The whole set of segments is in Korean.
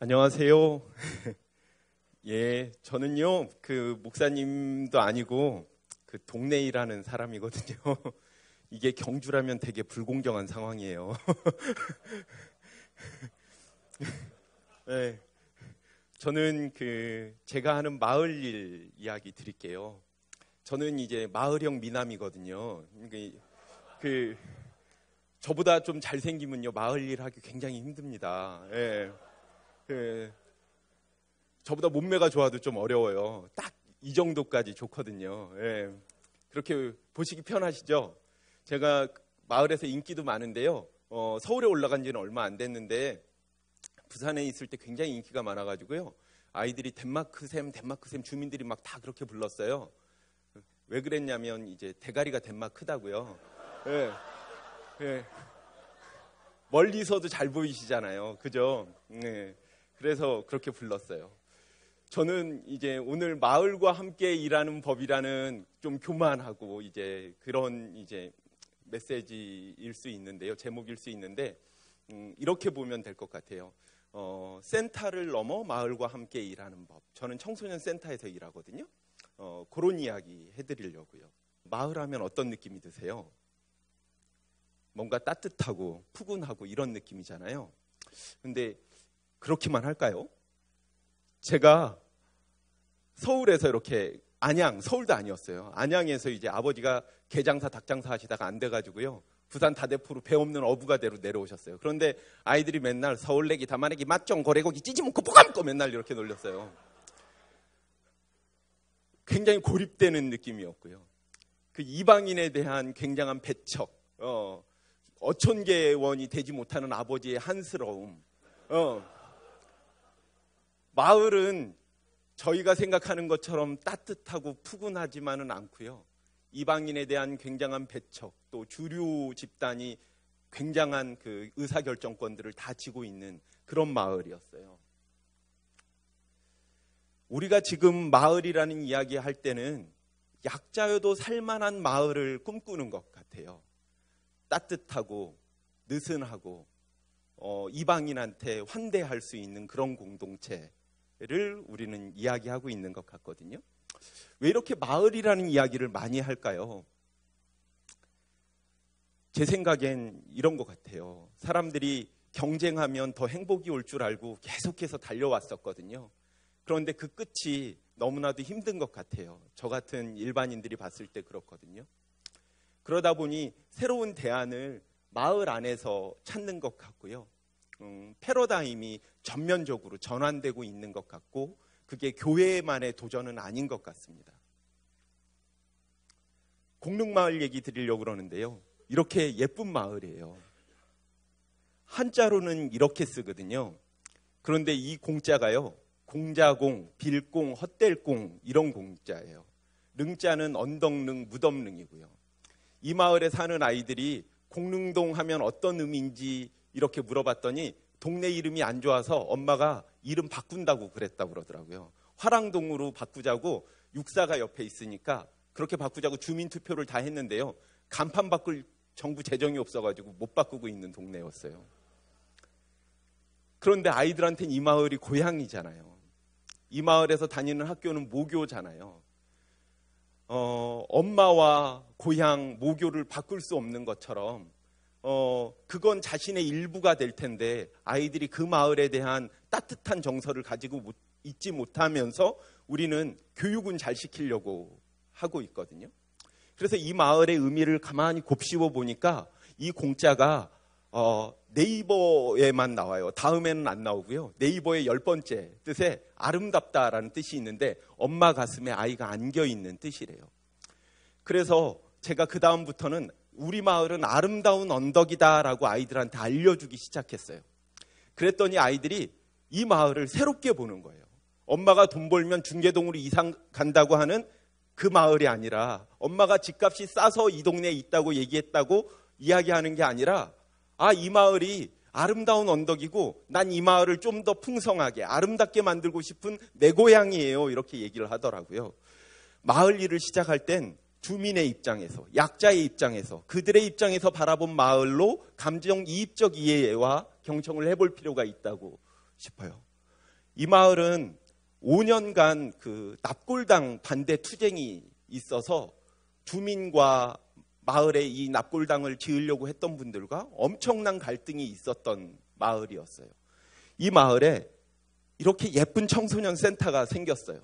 안녕하세요. 예, 저는요, 목사님도 아니고, 동네 일하는 사람이거든요. 이게 경주라면 되게 불공정한 상황이에요. 네, 저는 제가 하는 마을 일 이야기 드릴게요. 저는 이제 마을형 미남이거든요. 저보다 좀 잘생기면요, 마을 일 하기 굉장히 힘듭니다. 예. 저보다 몸매가 좋아도 좀 어려워요. 딱 이 정도까지 좋거든요. 예. 그렇게 보시기 편하시죠? 제가 마을에서 인기도 많은데요. 서울에 올라간 지는 얼마 안 됐는데 부산에 있을 때 굉장히 인기가 많아가지고요. 아이들이 덴마크샘 주민들이 막 다 그렇게 불렀어요. 왜 그랬냐면 이제 대가리가 덴마크다고요. 예. 예. 멀리서도 잘 보이시잖아요. 그죠? 네. 그래서 그렇게 불렀어요. 저는 이제 오늘 마을과 함께 일하는 법이라는 좀 교만하고 이제 그런 이제 메시지일 수 있는데요. 제목일 수 있는데, 이렇게 보면 될 것 같아요. 센터를 넘어 마을과 함께 일하는 법. 저는 청소년 센터에서 일하거든요. 그런 이야기 해드리려고요. 마을 하면 어떤 느낌이 드세요? 뭔가 따뜻하고 푸근하고 이런 느낌이잖아요. 근데 그렇기만 할까요? 제가 서울에서 이렇게 서울도 아니었어요. 안양에서 이제 아버지가 게장사, 닭장사 하시다가 안 돼가지고요. 부산 다대포로 배 없는 어부가대로 내려오셨어요. 그런데 아이들이 맨날 서울내기, 담아내기, 맛종, 고래고기, 찌지무고, 뽀감고 맨날 이렇게 놀렸어요. 굉장히 고립되는 느낌이었고요. 그 이방인에 대한 굉장한 배척, 어촌계원이 되지 못하는 아버지의 한스러움. 마을은 저희가 생각하는 것처럼 따뜻하고 푸근하지만은 않고요. 이방인에 대한 굉장한 배척, 또 주류 집단이 굉장한 그 의사결정권들을 다 쥐고 있는 그런 마을이었어요. 우리가 지금 마을이라는 이야기 할 때는 약자여도 살만한 마을을 꿈꾸는 것 같아요. 따뜻하고 느슨하고 이방인한테 환대할 수 있는 그런 공동체를 우리는 이야기하고 있는 것 같거든요. 왜 이렇게 마을이라는 이야기를 많이 할까요? 제 생각엔 이런 것 같아요. 사람들이 경쟁하면 더 행복이 올 줄 알고 계속해서 달려왔었거든요. 그런데 그 끝이 너무나도 힘든 것 같아요. 저 같은 일반인들이 봤을 때 그렇거든요. 그러다 보니 새로운 대안을 마을 안에서 찾는 것 같고요. 패러다임이 전면적으로 전환되고 있는 것 같고 그게 교회만의 도전은 아닌 것 같습니다. 공릉마을 얘기 드리려고 그러는데요. 이렇게 예쁜 마을이에요. 한자로는 이렇게 쓰거든요. 그런데 이 공자가요. 공자공, 빌공, 헛될공 이런 공자예요. 능자는 언덕능, 무덤능이고요. 이 마을에 사는 아이들이 공릉동 하면 어떤 의미인지 이렇게 물어봤더니 동네 이름이 안 좋아서 엄마가 이름 바꾼다고 그랬다고 그러더라고요. 화랑동으로 바꾸자고 육사가 옆에 있으니까 그렇게 바꾸자고 주민투표를 다 했는데요. 간판 바꿀 정부 재정이 없어가지고 못 바꾸고 있는 동네였어요. 그런데 아이들한테는 이 마을이 고향이잖아요. 이 마을에서 다니는 학교는 모교잖아요. 엄마와 고향, 모교를 바꿀 수 없는 것처럼 그건 자신의 일부가 될 텐데 아이들이 그 마을에 대한 따뜻한 정서를 가지고 있지 못하면서 우리는 교육은 잘 시키려고 하고 있거든요. 그래서 이 마을의 의미를 가만히 곱씹어 보니까 이 공자가 네이버에만 나와요. 다음에는 안 나오고요. 네이버의 10번째 뜻에 아름답다라는 뜻이 있는데 엄마 가슴에 아이가 안겨있는 뜻이래요. 그래서 제가 그 다음부터는 우리 마을은 아름다운 언덕이다라고 아이들한테 알려주기 시작했어요. 그랬더니 아이들이 이 마을을 새롭게 보는 거예요. 엄마가 돈 벌면 중계동으로 이사 간다고 하는 그 마을이 아니라 엄마가 집값이 싸서 이 동네에 있다고 얘기했다고 이야기하는 게 아니라 이 마을이 아름다운 언덕이고 난 이 마을을 좀 더 풍성하게 아름답게 만들고 싶은 내 고향이에요. 이렇게 얘기를 하더라고요. 마을 일을 시작할 땐 주민의 입장에서, 약자의 입장에서, 그들의 입장에서 바라본 마을로 감정이입적 이해와 경청을 해볼 필요가 있다고 싶어요. 이 마을은 5년간 그 납골당 반대 투쟁이 있어서 주민과 마을에 이 납골당을 지으려고 했던 분들과 엄청난 갈등이 있었던 마을이었어요. 이 마을에 이렇게 예쁜 청소년 센터가 생겼어요.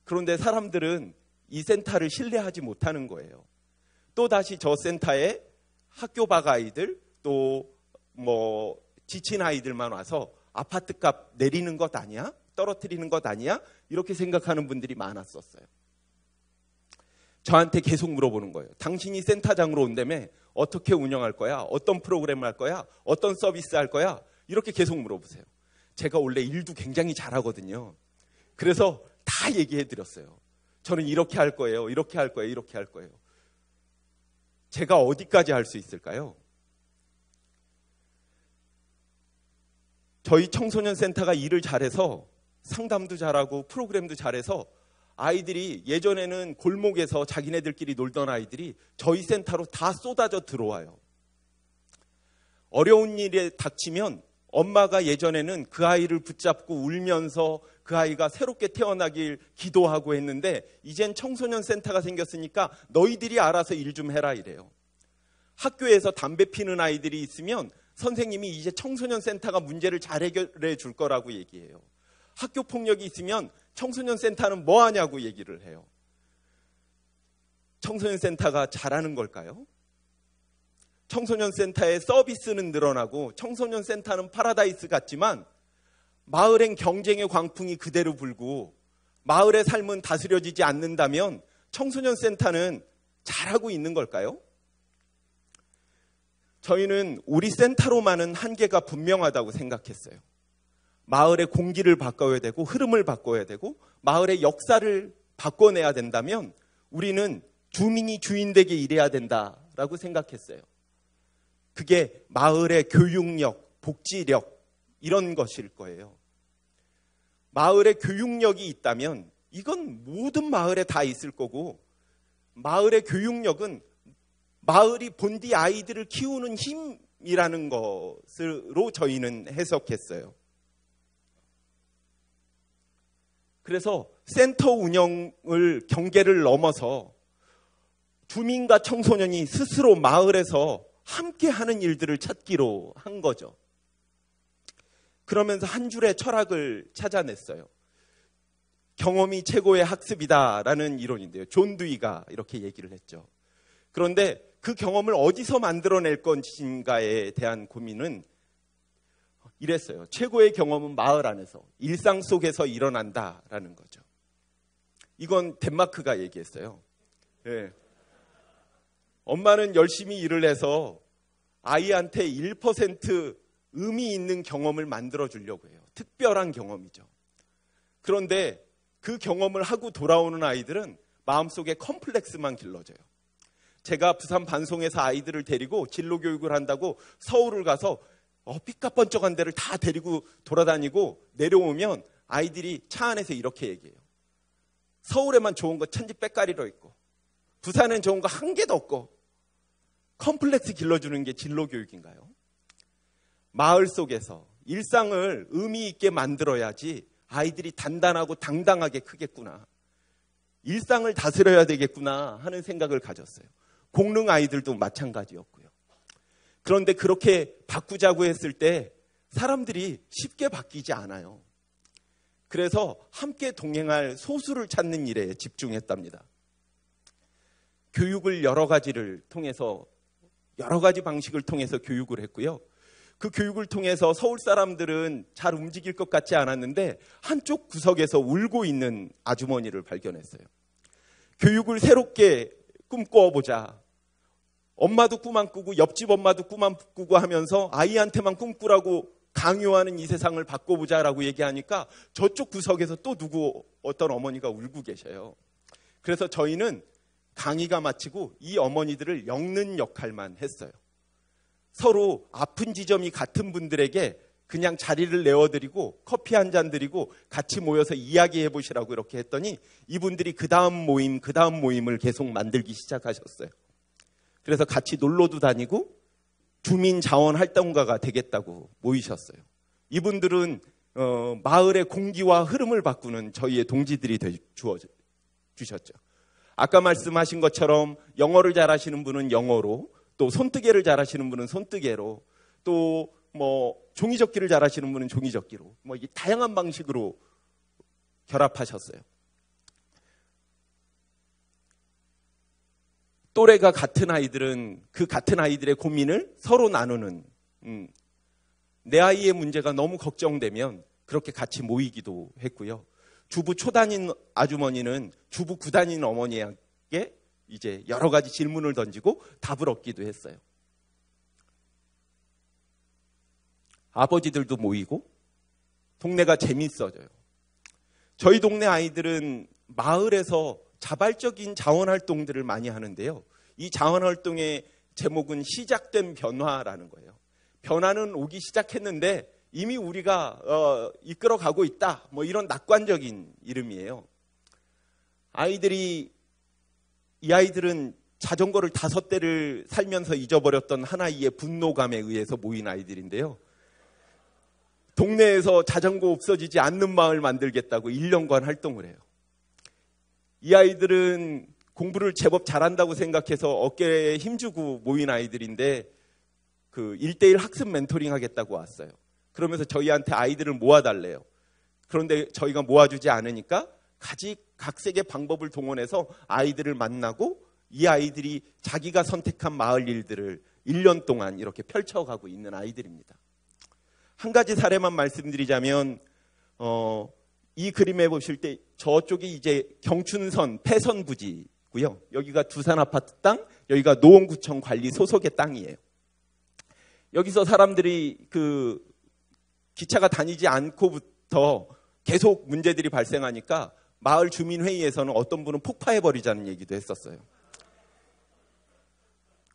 그런데 사람들은 이 센터를 신뢰하지 못하는 거예요. 또다시 저 센터에 학교 밖 아이들 또 뭐 지친 아이들만 와서 아파트 값 내리는 것 아니야? 떨어뜨리는 것 아니야? 이렇게 생각하는 분들이 많았었어요. 저한테 계속 물어보는 거예요. 당신이 센터장으로 온다며 어떻게 운영할 거야? 어떤 프로그램 할 거야? 어떤 서비스 할 거야? 이렇게 계속 물어보세요. 제가 원래 일도 굉장히 잘하거든요. 그래서 다 얘기해 드렸어요. 저는 이렇게 할 거예요. 이렇게 할 거예요. 이렇게 할 거예요. 제가 어디까지 할 수 있을까요? 저희 청소년 센터가 일을 잘해서 상담도 잘하고 프로그램도 잘해서 아이들이 예전에는 골목에서 자기네들끼리 놀던 아이들이 저희 센터로 다 쏟아져 들어와요. 어려운 일에 닥치면 엄마가 예전에는 그 아이를 붙잡고 울면서 그 아이가 새롭게 태어나길 기도하고 했는데 이젠 청소년 센터가 생겼으니까 너희들이 알아서 일 좀 해라 이래요. 학교에서 담배 피는 아이들이 있으면 선생님이 이제 청소년 센터가 문제를 잘 해결해 줄 거라고 얘기해요. 학교 폭력이 있으면 청소년 센터는 뭐 하냐고 얘기를 해요. 청소년 센터가 잘하는 걸까요? 청소년 센터의 서비스는 늘어나고 청소년 센터는 파라다이스 같지만 마을엔 경쟁의 광풍이 그대로 불고 마을의 삶은 다스려지지 않는다면 청소년 센터는 잘하고 있는 걸까요? 저희는 우리 센터로만은 한계가 분명하다고 생각했어요. 마을의 공기를 바꿔야 되고 흐름을 바꿔야 되고 마을의 역사를 바꿔내야 된다면 우리는 주민이 주인되게 일해야 된다라고 생각했어요. 그게 마을의 교육력, 복지력 이런 것일 거예요. 마을의 교육력이 있다면 이건 모든 마을에 다 있을 거고 마을의 교육력은 마을이 본디 아이들을 키우는 힘이라는 것으로 저희는 해석했어요. 그래서 센터 운영을 경계를 넘어서 주민과 청소년이 스스로 마을에서 함께 하는 일들을 찾기로 한 거죠. 그러면서 한 줄의 철학을 찾아냈어요. 경험이 최고의 학습이다라는 이론인데요. 존 두이가 이렇게 얘기를 했죠. 그런데 그 경험을 어디서 만들어낼 것인가에 대한 고민은 이랬어요. 최고의 경험은 마을 안에서, 일상 속에서 일어난다라는 거죠. 이건 덴마크가 얘기했어요. 네. 엄마는 열심히 일을 해서 아이한테 1% 의미 있는 경험을 만들어 주려고 해요. 특별한 경험이죠. 그런데 그 경험을 하고 돌아오는 아이들은 마음속에 컴플렉스만 길러져요. 제가 부산 반송에서 아이들을 데리고 진로 교육을 한다고 서울을 가서 삐까뻔쩍한 데를 다 데리고 돌아다니고 내려오면 아이들이 차 안에서 이렇게 얘기해요. 서울에만 좋은 거 천지 빽가리로 있고 부산엔 좋은 거 한 개도 없고 컴플렉스 길러주는 게 진로 교육인가요? 마을 속에서 일상을 의미 있게 만들어야지 아이들이 단단하고 당당하게 크겠구나. 일상을 다스려야 되겠구나 하는 생각을 가졌어요. 공릉 아이들도 마찬가지였고요. 그런데 그렇게 바꾸자고 했을 때 사람들이 쉽게 바뀌지 않아요. 그래서 함께 동행할 소수를 찾는 일에 집중했답니다. 교육을 여러 가지를 통해서 여러 가지 방식을 통해서 교육을 했고요. 그 교육을 통해서 서울 사람들은 잘 움직일 것 같지 않았는데 한쪽 구석에서 울고 있는 아주머니를 발견했어요. 교육을 새롭게 꿈꿔보자. 엄마도 꿈 안 꾸고 옆집 엄마도 꿈 안 꾸고 하면서 아이한테만 꿈꾸라고 강요하는 이 세상을 바꿔보자라고 얘기하니까 저쪽 구석에서 또 어떤 어머니가 울고 계셔요. 그래서 저희는 강의가 마치고 이 어머니들을 엮는 역할만 했어요. 서로 아픈 지점이 같은 분들에게 그냥 자리를 내어드리고 커피 한 잔 드리고 같이 모여서 이야기해 보시라고 이렇게 했더니 이분들이 그 다음 모임을 계속 만들기 시작하셨어요. 그래서 같이 놀러도 다니고 주민 자원 활동가가 되겠다고 모이셨어요. 이분들은 마을의 공기와 흐름을 바꾸는 저희의 동지들이 주셨죠. 아까 말씀하신 것처럼 영어를 잘하시는 분은 영어로, 또 손뜨개를 잘하시는 분은 손뜨개로, 또 종이접기를 잘하시는 분은 종이접기로, 이 다양한 방식으로 결합하셨어요. 또래가 같은 아이들은 그 같은 아이들의 고민을 서로 나누는, 내 아이의 문제가 너무 걱정되면 그렇게 같이 모이기도 했고요. 주부 초단인 아주머니는 주부 구단인 어머니에게 이제 여러 가지 질문을 던지고 답을 얻기도 했어요. 아버지들도 모이고 동네가 재밌어져요. 저희 동네 아이들은 마을에서 자발적인 자원활동들을 많이 하는데요. 이 자원활동의 제목은 시작된 변화라는 거예요. 변화는 오기 시작했는데 이미 우리가 이끌어가고 있다. 이런 낙관적인 이름이에요. 이 아이들은 자전거를 5대를 살면서 잊어버렸던 하나의 분노감에 의해서 모인 아이들인데요. 동네에서 자전거 없어지지 않는 마을 만들겠다고 1년간 활동을 해요. 이 아이들은 공부를 제법 잘한다고 생각해서 어깨에 힘주고 모인 아이들인데 그 1:1 학습 멘토링 하겠다고 왔어요. 그러면서 저희한테 아이들을 모아달래요. 그런데 저희가 모아주지 않으니까 각색의 방법을 동원해서 아이들을 만나고 이 아이들이 자기가 선택한 마을 일들을 1년 동안 이렇게 펼쳐가고 있는 아이들입니다. 한 가지 사례만 말씀드리자면 이 그림에 보실 때 저쪽이 이제 경춘선 폐선 부지고요. 여기가 두산 아파트 땅, 여기가 노원구청 관리 소속의 땅이에요. 여기서 사람들이 그 기차가 다니지 않고부터 계속 문제들이 발생하니까 마을 주민회의에서는 어떤 분은 폭파해버리자는 얘기도 했었어요.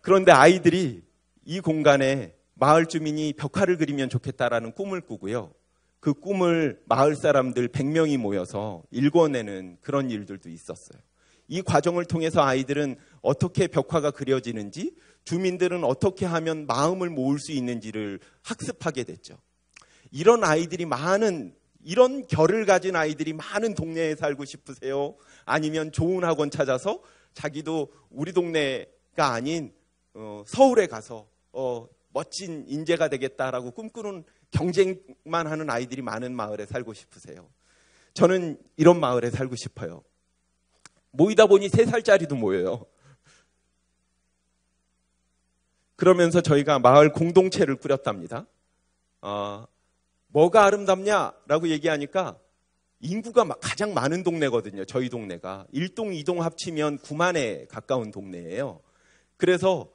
그런데 아이들이 이 공간에 마을 주민이 벽화를 그리면 좋겠다라는 꿈을 꾸고요. 그 꿈을 마을 사람들 100명이 모여서 읽어내는 그런 일들도 있었어요. 이 과정을 통해서 아이들은 어떻게 벽화가 그려지는지, 주민들은 어떻게 하면 마음을 모을 수 있는지를 학습하게 됐죠. 이런 결을 가진 아이들이 많은 동네에 살고 싶으세요? 아니면 좋은 학원 찾아서 자기도 우리 동네가 아닌 서울에 가서 멋진 인재가 되겠다라고 꿈꾸는 경쟁만 하는 아이들이 많은 마을에 살고 싶으세요? 저는 이런 마을에 살고 싶어요. 모이다 보니 3살짜리도 모여요. 그러면서 저희가 마을 공동체를 꾸렸답니다. 뭐가 아름답냐라고 얘기하니까 인구가 가장 많은 동네거든요. 저희 동네가 1동, 2동 합치면 9만에 가까운 동네예요. 그래서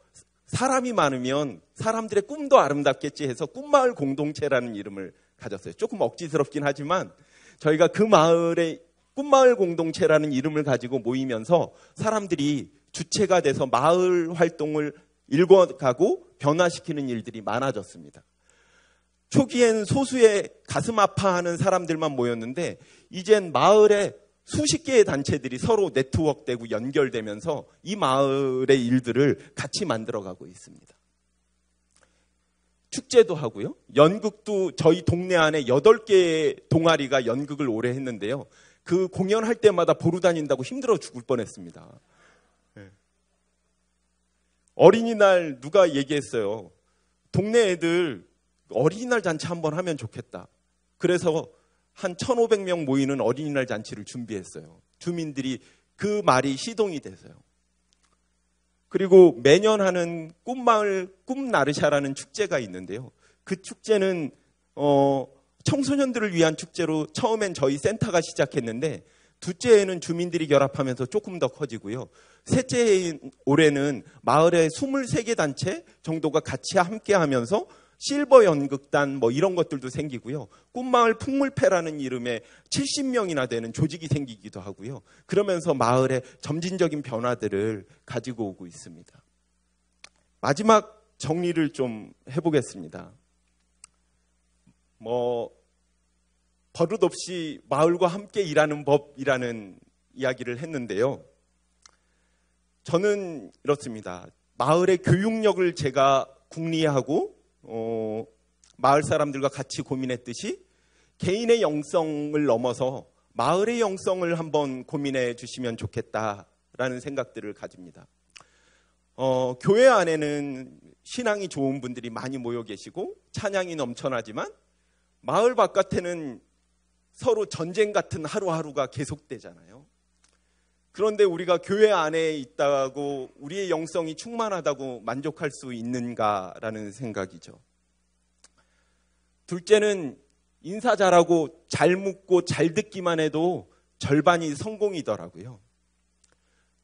사람이 많으면 사람들의 꿈도 아름답겠지 해서 꿈마을 공동체라는 이름을 가졌어요. 조금 억지스럽긴 하지만 저희가 그 마을에 꿈마을 공동체라는 이름을 가지고 모이면서 사람들이 주체가 돼서 마을 활동을 읽어가고 변화시키는 일들이 많아졌습니다. 초기엔 소수의 가슴 아파하는 사람들만 모였는데 이젠 마을에 수십 개의 단체들이 서로 네트워크되고 연결되면서 이 마을의 일들을 같이 만들어가고 있습니다. 축제도 하고요. 연극도 저희 동네 안에 8개의 동아리가 연극을 오래 했는데요. 그 공연할 때마다 보러 다닌다고 힘들어 죽을 뻔했습니다. 어린이날 누가 얘기했어요. 동네 애들 어린이날 잔치 한번 하면 좋겠다. 그래서 한 1,500명 모이는 어린이날 잔치를 준비했어요. 주민들이 그 말이 시동이 돼서요. 그리고 매년 하는 꿈마을 꿈나르샤라는 축제가 있는데요. 그 축제는 청소년들을 위한 축제로 처음엔 저희 센터가 시작했는데 둘째에는 주민들이 결합하면서 조금 더 커지고요. 셋째 올해는 마을의 23개 단체 정도가 같이 함께하면서 실버 연극단 이런 것들도 생기고요. 꿈마을 풍물패라는 이름의 70명이나 되는 조직이 생기기도 하고요. 그러면서 마을의 점진적인 변화들을 가지고 오고 있습니다. 마지막 정리를 좀 해보겠습니다. 버릇없이 마을과 함께 일하는 법이라는 이야기를 했는데요. 저는 이렇습니다. 마을의 교육력을 제가 궁리하고 마을 사람들과 같이 고민했듯이 개인의 영성을 넘어서 마을의 영성을 한번 고민해 주시면 좋겠다라는 생각들을 가집니다. 교회 안에는 신앙이 좋은 분들이 많이 모여 계시고 찬양이 넘쳐나지만 마을 바깥에는 서로 전쟁 같은 하루하루가 계속되잖아요. 그런데 우리가 교회 안에 있다고 우리의 영성이 충만하다고 만족할 수 있는가라는 생각이죠. 둘째는 인사 잘하고 잘 묻고 잘 듣기만 해도 절반이 성공이더라고요.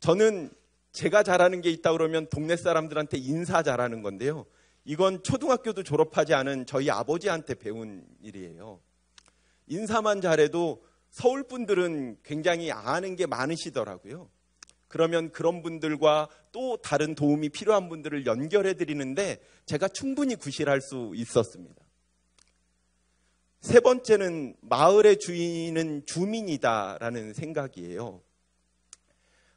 저는 제가 잘하는 게 있다 그러면 동네 사람들한테 인사 잘하는 건데요. 이건 초등학교도 졸업하지 않은 저희 아버지한테 배운 일이에요. 인사만 잘해도 서울 분들은 굉장히 아는 게 많으시더라고요. 그러면 그런 분들과 또 다른 도움이 필요한 분들을 연결해 드리는데 제가 충분히 구실할 수 있었습니다. 세 번째는 마을의 주인은 주민이다라는 생각이에요.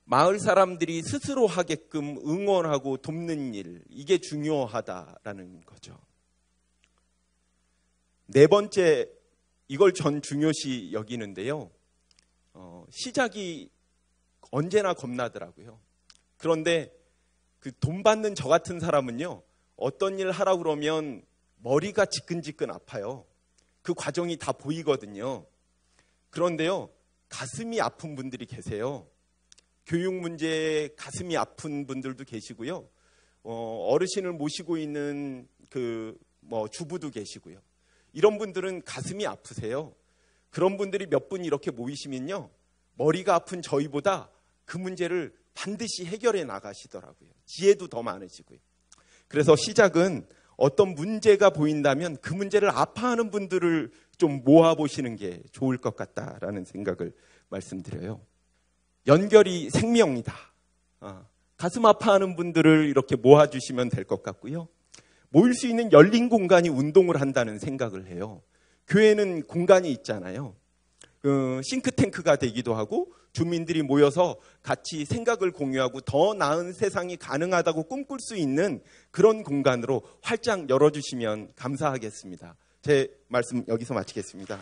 마을 사람들이 스스로 하게끔 응원하고 돕는 일, 이게 중요하다라는 거죠. 네 번째, 이걸 전 중요시 여기는데요. 시작이 언제나 겁나더라고요. 그런데 그 돈 받는 저 같은 사람은요, 어떤 일 하라고 그러면 머리가 지끈지끈 아파요. 그 과정이 다 보이거든요. 그런데요, 가슴이 아픈 분들이 계세요. 교육 문제에 가슴이 아픈 분들도 계시고요. 어르신을 모시고 있는 주부도 계시고요. 이런 분들은 가슴이 아프세요. 그런 분들이 몇 분 이렇게 모이시면요, 머리가 아픈 저희보다 그 문제를 반드시 해결해 나가시더라고요. 지혜도 더 많으시고요. 그래서 시작은 어떤 문제가 보인다면 그 문제를 아파하는 분들을 좀 모아보시는 게 좋을 것 같다라는 생각을 말씀드려요. 연결이 생명이다. 가슴 아파하는 분들을 이렇게 모아주시면 될 것 같고요. 모일 수 있는 열린 공간이 운동을 한다는 생각을 해요. 교회는 공간이 있잖아요. 싱크탱크가 되기도 하고 주민들이 모여서 같이 생각을 공유하고 더 나은 세상이 가능하다고 꿈꿀 수 있는 그런 공간으로 활짝 열어주시면 감사하겠습니다. 제 말씀 여기서 마치겠습니다.